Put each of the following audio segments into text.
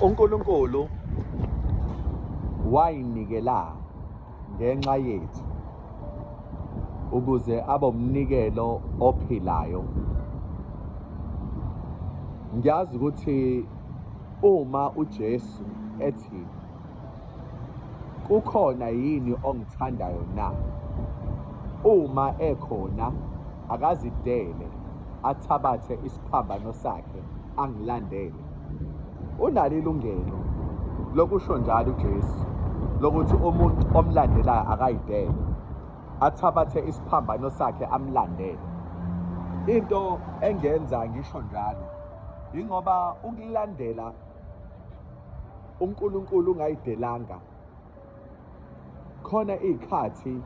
uNkulunkulu wayinikela ngenxa yethu ukuze abe umnikelo ophilayo. Ngiyazi ukuthi uma uJesu ethi kukhona yini ongithandayo na, uma ekhona akazidele athabathe isiphambano sakhe angilandele. Unalo ilungelo lokusho njalo uJesu lokuthi umuntu omlandelayo akayidele athabathe isiphambano sakhe amlandele. Into engenza ngisho njalo ingoba ukulandela uNkulunkulu ungayidelanga khona ikhathi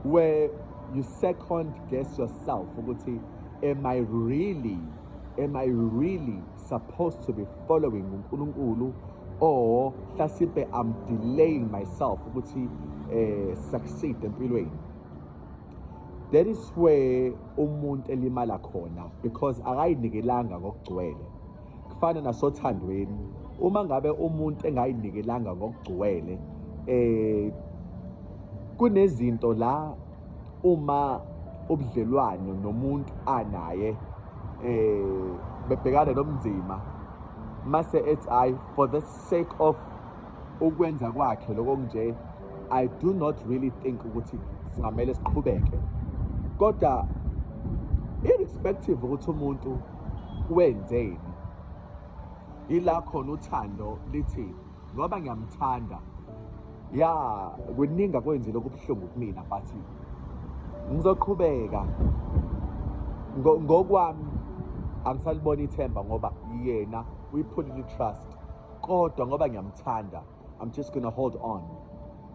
where you second guess yourself ukuthi am I really supposed to be following uNkulunkulu, or hlasipe I'm delaying myself ukuthi succeed empilweni. That is where umuntu elimala khona, because akayinikelanga ngokugcwele. Kufana nasothandweni, uma ngabe umuntu engayinikelanga ngokugcwele kunezinto la uma ubudlelwano nomuntu anaye bebhekana nomzima mase ethi for the sake of ukwenza kwakhe lokho nje, I do not really think ukuthi singamele siqhubeke. Kodwa irrespective ukuthi umuntu wenzeni, ila khona uthando lithi ngoba ngiyamthanda, kuningi kwenzile okubuhlungu kumina, but ngizoqhubeka ngokwami. Angisalibona ithemba ngoba yena we-put trust, kodwa ngoba ngiyamthanda I'm just gonna hold on.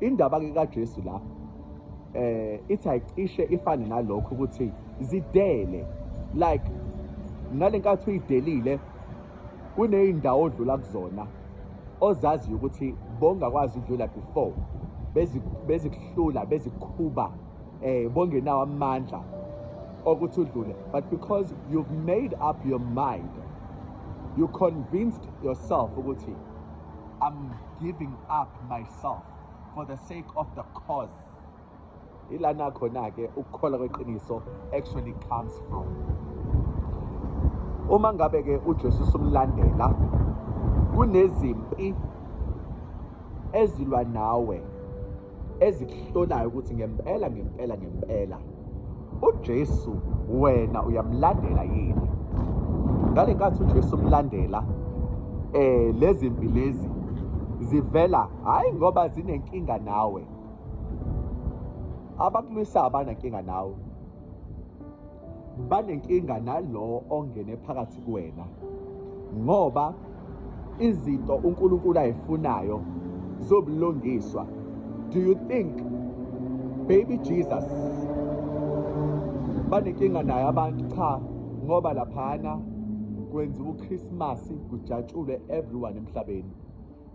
Indaba ke kaJesu la ithi ayicishe ifane nalokho ukuthi zidele, like ngale nkathi uyidelile kuney'ndawo odlula kuzona ozaziyo ukuthi bongakwazi ukudlula before, bezikuhlula bezikhuba bongenawo amandla okuthi udlule, but because you've made up your mind, you convinced yourself ukuthi I'm giving up myself for the sake of the cause. Ilana khona ke ukukholwa kweqiniso actually comes from. Uma ngabe ke uJesu umlandela, kunezimpi ezilwa nawe ezikuhlolayo ukuthi ngempela uJesu wena uyamlandela yini. Ngale nkathi uJesu umlandela, lezi mpi lezi zivela hayi ngoba zinenkinga nawe. Abakulwisa abanankinga nawe, banenkinga nalo ongene phakathi kuwena, ngoba izinto uNkulunkulu ayifunayo zobulungiswa. Do you think baby Jesus banenkinga naye abantu? Cha, ngoba laphana kwenziwa uChristmas kujatshulwe everyone emhlabeni,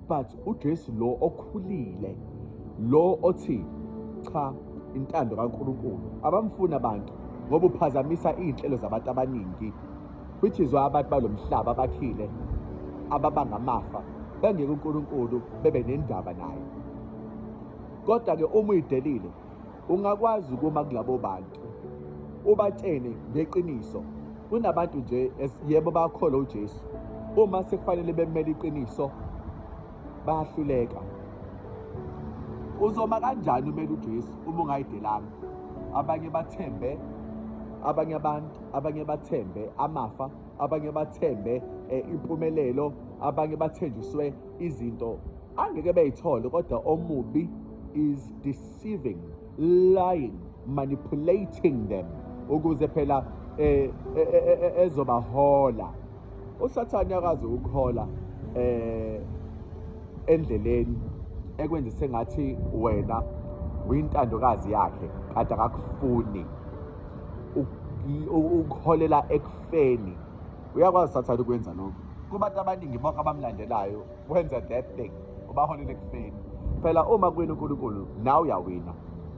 but uJesu lo okhulile, lo othi cha intando kaNkulunkulu abamfuna abantu ngoba uphazamisa iy'nhlelo zabantu abaningi, which is why abantu balomhlaba abakhile ababanga amafa bengeke uNkulunkulu bebe nendaba naye. Kodwa ke uma uyidelile ungakwazi ukuma kulabo bantu ubatshene ngeqiniso. Kunabantu nje yebo bakholwa uJesu, uma sekufanele bemele iqiniso bayahluleka. Uzoma kanjani umele uJesu uma ungayidelanga? Abanye bathembe abanye abantu, abanye bathembe amafa, abanye bathembe impumelelo, abanye bathenjiswe izinto angeke beyithole. Kodwa omubi is deceiving, lying, manipulating them ukuze phela ezobahola. uSathane uyakwazi ukuhola endleleni ekwenza sengathi wena uyintandokazi yakhe kanti akakufuni, ukuholela ekufeni. Uyakwazi uSathane ukwenza lokho kubantu abaningi bonke abamlandelayo, wenza that thing, ubaholela ekufeni. Phela uma kuwina uNkulunkulu nawe uyawina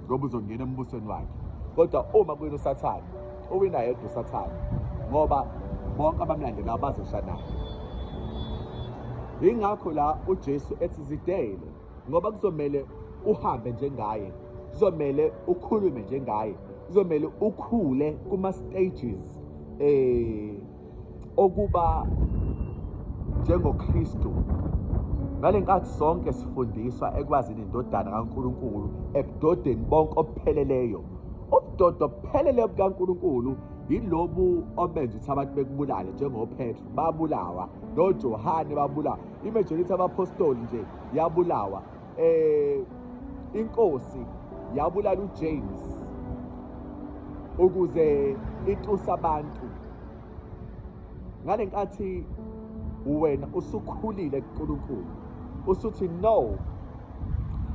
ngoba uzongena embusweni wakhe, kodwa uma kuwina uSathane uwina yedwa uSathane ngoba bonke abamlandelayo bazoshana naye. Ingakho la uJesu ethi zidele, ngoba kuzomele uhambe njengaye, kuzomele ukhulume njengaye, kuzomele ukhule kuma-stages okuba njengoKristu. Ngale nkathi sonke sifundiswa ekwazini indodana kaNkulunkulu, ebudodeni bonke obupheleleyo. Ubudoda obupheleleyo bukaNkulunkulu yilobu obenza ukuthi abantu bekubulale, njengoPetru babulawa, noJohane babulawa, imajority abapostoli nje yabulawa. Inkosi yabulala uJames ukuze ituse abantu. Ngale nkathi wena usukhulile kuNkulunkulu, usuthi no,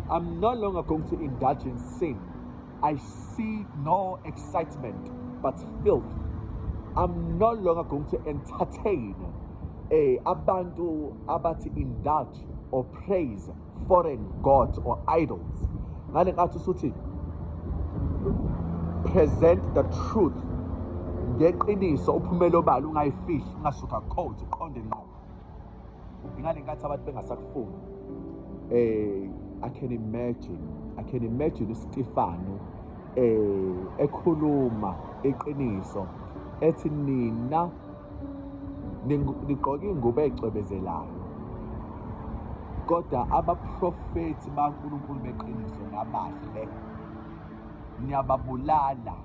I'm no longer going to indulge in sin. I see no excitement but filth. I'm no longer going to entertain abantu abathi indulge or praise foreign gods or idols. Ngale nkathi usuthi present the truth ngeqiniso, uphumelo balo ungayifihli, ungasuka coat, uqonde ngqo. Ngale nkathi abantu bengasakufuni. I can imagine uStefano ekhuluma iqiniso ethi nina nigqoke ingubo ey'cwebezelayo, kodwa abaprofethi baNkulunkulu beqiniso nabahle niyababulala.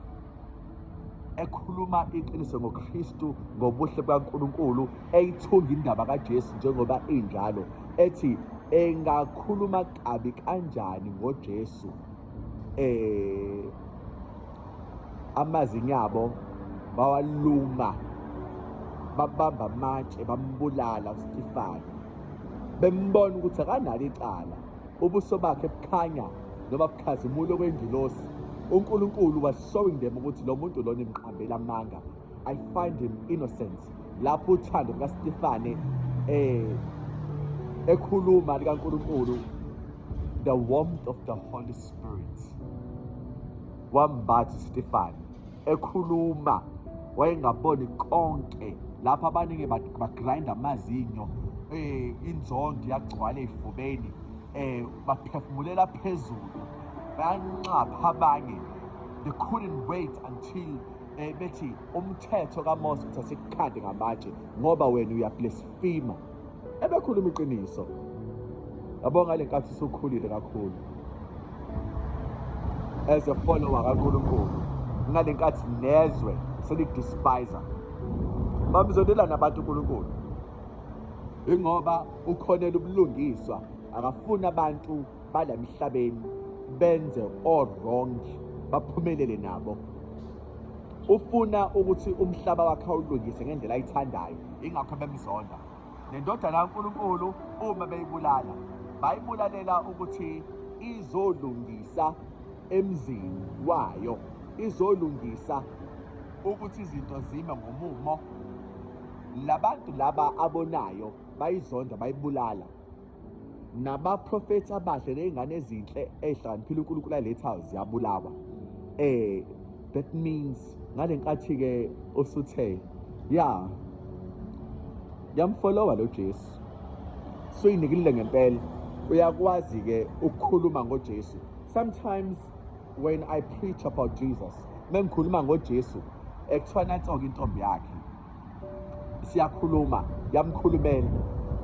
Ekhuluma iqiniso ngoKristu, ngobuhle bukaNkulunkulu, eyithunga indaba kaJesu njengoba injalo, ethi engakhuluma kabi kanjani ngoJesu, amazinyo abo bawaluma, babamba amatshe, bambulala uStefano, bembona ukuthi akanalo icala, ubuso bakhe bukhanya noma bukhazimula kwengilosi. uNkulunkulu was showing them ukuthi lo muntu lona imqambela amanga. I find him innocent. Lapho uthando lukaStefane ekhuluma likaNkulunkulu, the warmth of the Holy Spirit wambatha uStefane ekhuluma, wayengaboni konke lapha abaningi bagrinda amazinyo, inzondo yagcwala ey'fubeni, baphefumulela phezulu, bayanqapha abanye. They couldn't wait until bethi umthetho kaMose ukuthi asikukhande ngamatshe ngoba wena uyablasphema. Ebekhuluma iqiniso. Yabo ngale nkathi usukhulile kakhulu as a follower kaNkulunkulu, ngale nkathi nezwe selidespise. Bamzondela nabantu uNkulunkulu ingoba ukhonela ubulungiswa, akafuni abantu balemhlabeni benze all wrong, baphumelele nabo. Ufuna ukuthi umhlaba wakhe awulungise ngendlela ayithandayo, ingakho bemzonda. Nendodana kaNkulunkulu uma beyibulala, bayibulalela ukuthi izolungisa emzini wayo, izolungisa ukuthi izinto zime ngomumo. Labantu laba abonayo bayizonda, bayibulala. Nabaprofethi abahle ney'ngane ezinhle ey'hlakaniphile uNkulunkulu alethayo ziyabulawa. That means ngale nkathi-ke usuthe yamfollowa lo Jesu, suyinikelile ngempela, uyakwazi-ke ukukhuluma ngoJesu. Sometimes when I preach about Jesus, mengikhuluma ngoJesu, ekuthiwa nansi-ke intombi yakhe siyakhuluma, yamkhulumela,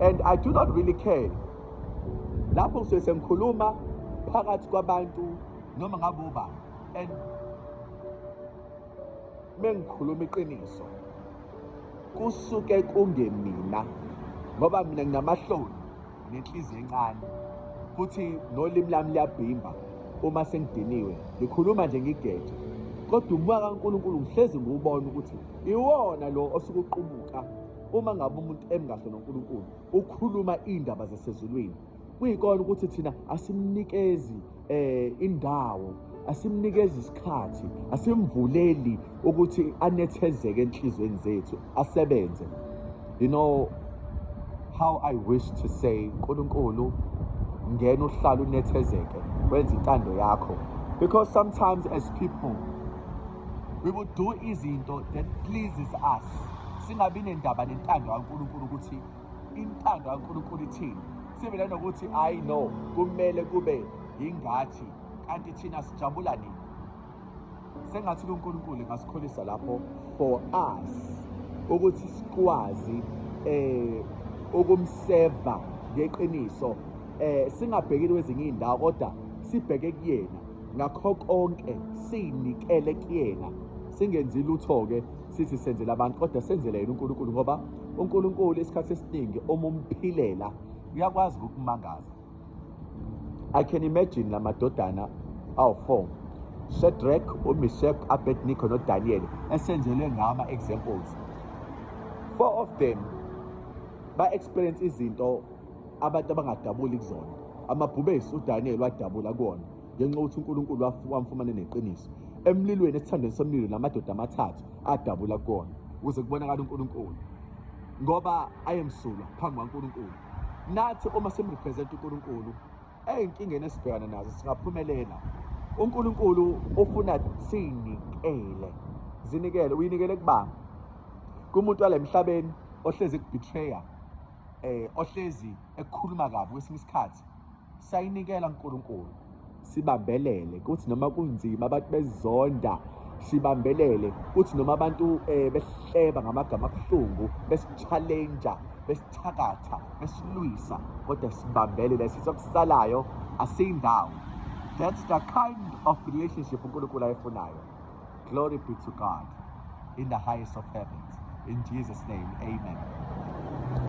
and I do not really care. Lapho kusuke sengikhuluma phakathi kwabantu noma ngabe ubani, and mengikhuluma iqiniso kusuke kungemina, ngoba mina nginamahloni nenhliziyo encane futhi nolimi lami liyabhimba. Uma sengidiniwe ngikhuluma nje ngigeja, kodwa umoya kaNkulunkulu ngihlezi ngiwubona ukuthi iwona lo osuke uqumuka uma ngabe umuntu emngahle noNkulunkulu ukhuluma indaba zasezulwini. Kuyikona ukuthi thina asimnikezi indawo, asimnikezi isikhathi, asimvuleli ukuthi anethezeke enhlizweni zethu, asebenze. You know how I wish to say, Nkulunkulu ngena uhlala unethezeke, wenza intando yakho. Because sometimes as people we will do izinto that pleases us, singabi nendaba nentando kaNkulunkulu ukuthi intando kaNkulunkulu ithini, sibe nanokuthi I know kumele kube ingathi kanti thina sijabula nini. Sengathi uNkulunkulu ngasikholisa lapho for us ukuthi sikwazi ukumseva ngeqiniso, singabhekile kwezinye indawo kodwa sibheke kuyena ngakho konke, sinikele kuyena, singenzi lutho ke sithi senzele abantu kodwa senzele yena uNkulunkulu, ngoba uNkulunkulu isikhathi esiningi uma umphilela uyakwazi ukukumangaza. I can imagine la madodana awu-4, Shadrach, uMeshach, Abednego noDaniel, esenzelwe ngama-examples. 4 of them ba-experience izinto abantu abangadabuli kuzona. Amabhubesi uDaniel wadabula kuwona ngenxa yokuthi uNkulunkulu wamfumana neqiniso. Emlilweni, esithandweni somlilo, lamadoda amathathu adabula kuwona ukuze kubonakala uNkulunkulu, ngoba ayemsulwa phambi kwaNkulunkulu. Nathi uma simrepresent uNkulunkulu ey'nkingeni esibhekana nazo singaphumelela. uNkulunkulu ufuna sinikele, zinikele. Uyinikele kubani? Kumuntu wala emhlabeni ohlezi ekubetreya, ohlezi ekukhuluma kabi kwesinye isikhathi. Sayinikela uNkulunkulu, sibambelele kuthi noma kunzima abantu bezonda, sibambelele kuthi noma abantu besihleba ngamagama abuhlungu, besi-challenge'a, besithakatha, besilwisa, kodwa sibambelele, sithi okusalayo asiyindawo. That's the kind of relationship uNkulunkulu ayifunayo. Glory be to God in the highest of heavens. In Jesus' name, amen.